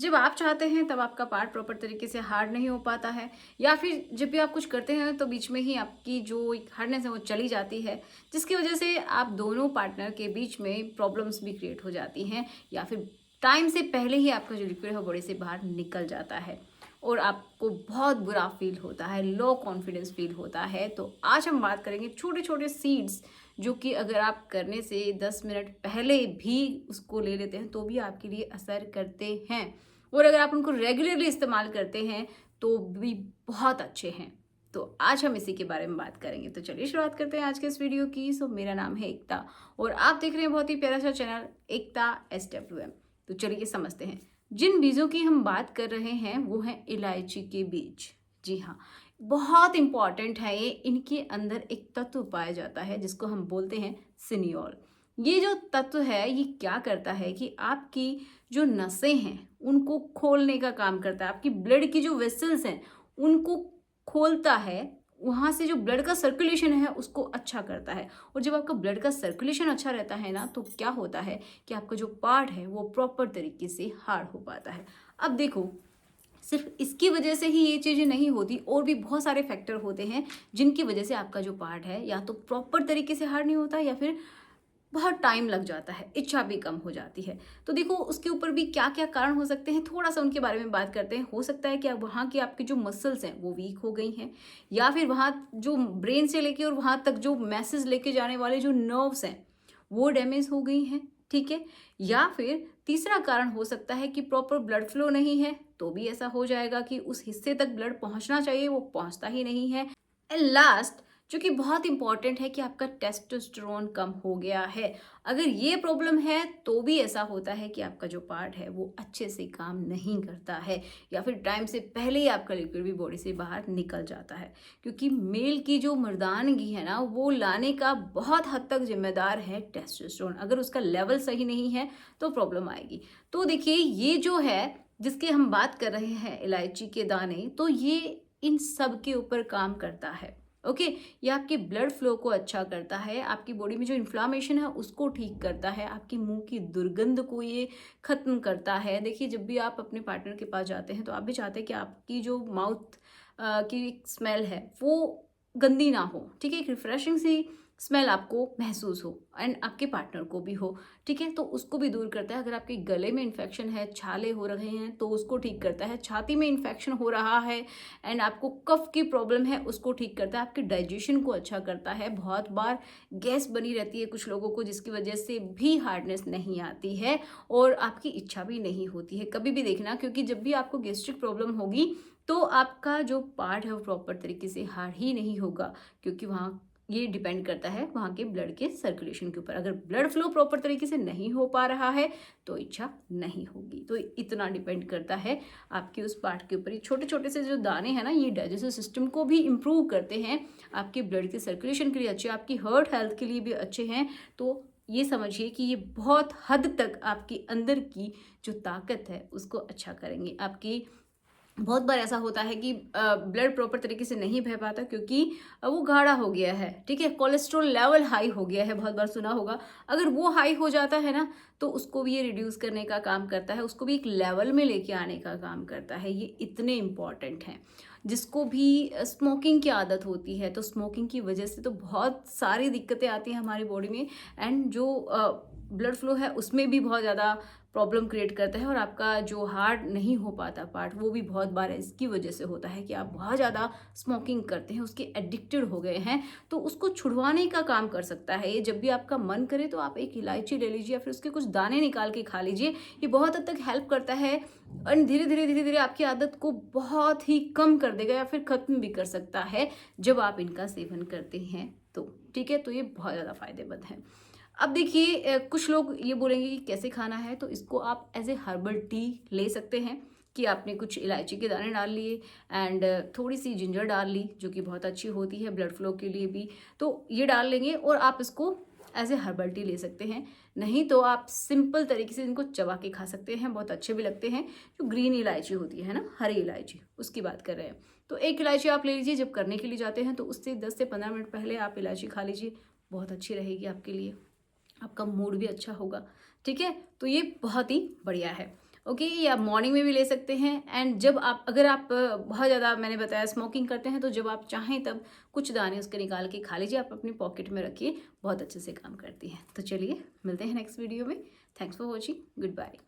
जब आप चाहते हैं तब आपका पार्ट प्रॉपर तरीके से हार्ड नहीं हो पाता है, या फिर जब भी आप कुछ करते हैं तो बीच में ही आपकी जो एक हार्डनेस है वो चली जाती है, जिसकी वजह से आप दोनों पार्टनर के बीच में प्रॉब्लम्स भी क्रिएट हो जाती हैं, या फिर टाइम से पहले ही आपका जो लिक्विड है वो बॉडी से बाहर निकल जाता है और आपको बहुत बुरा फील होता है, लो कॉन्फिडेंस फील होता है। तो आज हम बात करेंगे छोटे छोटे सीड्स जो कि अगर आप करने से 10 मिनट पहले भी उसको ले लेते हैं तो भी आपके लिए असर करते हैं, और अगर आप उनको रेगुलरली इस्तेमाल करते हैं तो भी बहुत अच्छे हैं। तो आज हम इसी के बारे में बात करेंगे। तो चलिए शुरुआत करते हैं आज के इस वीडियो की। सो मेरा नाम है एकता और आप देख रहे हैं बहुत ही प्यारा सा चैनल एकता SWM। तो चलिए समझते हैं। जिन बीजों की हम बात कर रहे हैं वो हैं इलायची के बीज। जी हाँ, बहुत इंपॉर्टेंट है ये। इनके अंदर एक तत्व पाया जाता है जिसको हम बोलते हैं सिनियोल। ये जो तत्व है ये क्या करता है कि आपकी जो नसें हैं उनको खोलने का काम करता है, आपकी ब्लड की जो वेसल्स हैं उनको खोलता है, वहाँ से जो ब्लड का सर्कुलेशन है उसको अच्छा करता है। और जब आपका ब्लड का सर्कुलेशन अच्छा रहता है ना तो क्या होता है कि आपका जो पार्ट है वो प्रॉपर तरीके से हार्ड हो पाता है। अब देखो, सिर्फ इसकी वजह से ही ये चीज़ें नहीं होती, और भी बहुत सारे फैक्टर होते हैं जिनकी वजह से आपका जो पार्ट है या तो प्रॉपर तरीके से हार्ड नहीं होता या फिर बहुत टाइम लग जाता है, इच्छा भी कम हो जाती है। तो देखो उसके ऊपर भी क्या क्या कारण हो सकते हैं, थोड़ा सा उनके बारे में बात करते हैं। हो सकता है कि वहाँ की आपकी जो मसल्स हैं वो वीक हो गई हैं, या फिर वहाँ जो ब्रेन से लेके और वहाँ तक जो मैसेज लेके जाने वाले जो नर्व्स हैं वो डैमेज हो गई हैं। ठीक है, या फिर तीसरा कारण हो सकता है कि प्रॉपर ब्लड फ्लो नहीं है, तो भी ऐसा हो जाएगा कि उस हिस्से तक ब्लड पहुंचना चाहिए वो पहुंचता ही नहीं है। एंड लास्ट, जो कि बहुत इंपॉर्टेंट है, कि आपका टेस्टोस्टेरोन कम हो गया है। अगर ये प्रॉब्लम है तो भी ऐसा होता है कि आपका जो पार्ट है वो अच्छे से काम नहीं करता है, या फिर टाइम से पहले ही आपका लिक्विड भी बॉडी से बाहर निकल जाता है। क्योंकि मेल की जो मर्दानगी है ना वो लाने का बहुत हद तक जिम्मेदार है टेस्टोस्टेरोन। अगर उसका लेवल सही नहीं है तो प्रॉब्लम आएगी। तो देखिए, ये जो है जिसकी हम बात कर रहे हैं इलायची के दाने, तो ये इन सब के ऊपर काम करता है। ओके, ये आपके ब्लड फ्लो को अच्छा करता है, आपकी बॉडी में जो इन्फ्लामेशन है उसको ठीक करता है, आपकी मुंह की दुर्गंध को ये खत्म करता है। देखिए, जब भी आप अपने पार्टनर के पास जाते हैं तो आप भी चाहते हैं कि आपकी जो माउथ की स्मेल है वो गंदी ना हो। ठीक है, एक रिफ्रेशिंग सी स्मेल आपको महसूस हो एंड आपके पार्टनर को भी हो। ठीक है, तो उसको भी दूर करता है। अगर आपके गले में इन्फेक्शन है, छाले हो रहे हैं, तो उसको ठीक करता है। छाती में इन्फेक्शन हो रहा है एंड आपको कफ की प्रॉब्लम है, उसको ठीक करता है। आपके डाइजेशन को अच्छा करता है। बहुत बार गैस बनी रहती है कुछ लोगों को, जिसकी वजह से भी हार्डनेस नहीं आती है और आपकी इच्छा भी नहीं होती है। कभी भी देखना, क्योंकि जब भी आपको गैस्ट्रिक प्रॉब्लम होगी तो आपका जो पार्ट है वो प्रॉपर तरीके से हार्ड ही नहीं होगा, क्योंकि वहाँ ये डिपेंड करता है वहाँ के ब्लड के सर्कुलेशन के ऊपर। अगर ब्लड फ्लो प्रॉपर तरीके से नहीं हो पा रहा है तो इच्छा नहीं होगी। तो इतना डिपेंड करता है आपके उस पार्ट के ऊपर। ये छोटे छोटे से जो दाने हैं ना, ये डाइजेस्टिव सिस्टम को भी इम्प्रूव करते हैं, आपके ब्लड के सर्कुलेशन के लिए अच्छे, आपकी हार्ट हेल्थ के लिए भी अच्छे हैं। तो ये समझिए कि ये बहुत हद तक आपकी अंदर की जो ताकत है उसको अच्छा करेंगे। आपकी बहुत बार ऐसा होता है कि ब्लड प्रॉपर तरीके से नहीं बह पाता क्योंकि वो गाढ़ा हो गया है। ठीक है, कोलेस्ट्रॉल लेवल हाई हो गया है, बहुत बार सुना होगा। अगर वो हाई हो जाता है ना तो उसको भी ये रिड्यूस करने का काम करता है, उसको भी एक लेवल में लेके आने का काम करता है। ये इतने इम्पॉर्टेंट हैं। जिसको भी स्मोकिंग की आदत होती है तो स्मोकिंग की वजह से तो बहुत सारी दिक्कतें आती हैं हमारी बॉडी में, एंड जो ब्लड फ्लो है उसमें भी बहुत ज़्यादा प्रॉब्लम क्रिएट करता है, और आपका जो हार्ड नहीं हो पाता पार्ट वो भी बहुत बार इसकी वजह से होता है कि आप बहुत ज़्यादा स्मोकिंग करते हैं, उसके एडिक्टेड हो गए हैं। तो उसको छुड़वाने का काम कर सकता है ये। जब भी आपका मन करे तो आप एक इलायची ले लीजिए या फिर उसके कुछ दाने निकाल के खा लीजिए। ये बहुत हद तक हेल्प करता है और धीरे धीरे आपकी आदत को बहुत ही कम कर देगा या फिर ख़त्म भी कर सकता है जब आप इनका सेवन करते हैं तो। ठीक है, तो ये बहुत ज़्यादा फायदेमंद है। अब देखिए, कुछ लोग ये बोलेंगे कि कैसे खाना है, तो इसको आप एज ए हर्बल टी ले सकते हैं कि आपने कुछ इलायची के दाने डाल लिए एंड थोड़ी सी जिंजर डाल ली, जो कि बहुत अच्छी होती है ब्लड फ्लो के लिए भी। तो ये डाल लेंगे और आप इसको एज ए हर्बल टी ले सकते हैं। नहीं तो आप सिंपल तरीके से इनको चबा के खा सकते हैं, बहुत अच्छे भी लगते हैं। जो ग्रीन इलायची होती है ना, हरी इलायची, उसकी बात कर रहे हैं। तो एक इलायची आप ले लीजिए, जब करने के लिए जाते हैं तो उससे 10 से 15 मिनट पहले आप इलायची खा लीजिए, बहुत अच्छी रहेगी आपके लिए, आपका मूड भी अच्छा होगा। ठीक है, तो ये बहुत ही बढ़िया है। ओके, ये आप मॉर्निंग में भी ले सकते हैं। एंड जब आप अगर आप बहुत ज़्यादा मैंने बताया स्मोकिंग करते हैं तो जब आप चाहें तब कुछ दाने उसके निकाल के खा लीजिए, आप अपनी पॉकेट में रखिए, बहुत अच्छे से काम करती है। तो चलिए मिलते हैं नेक्स्ट वीडियो में। Thanks for watching, good bye.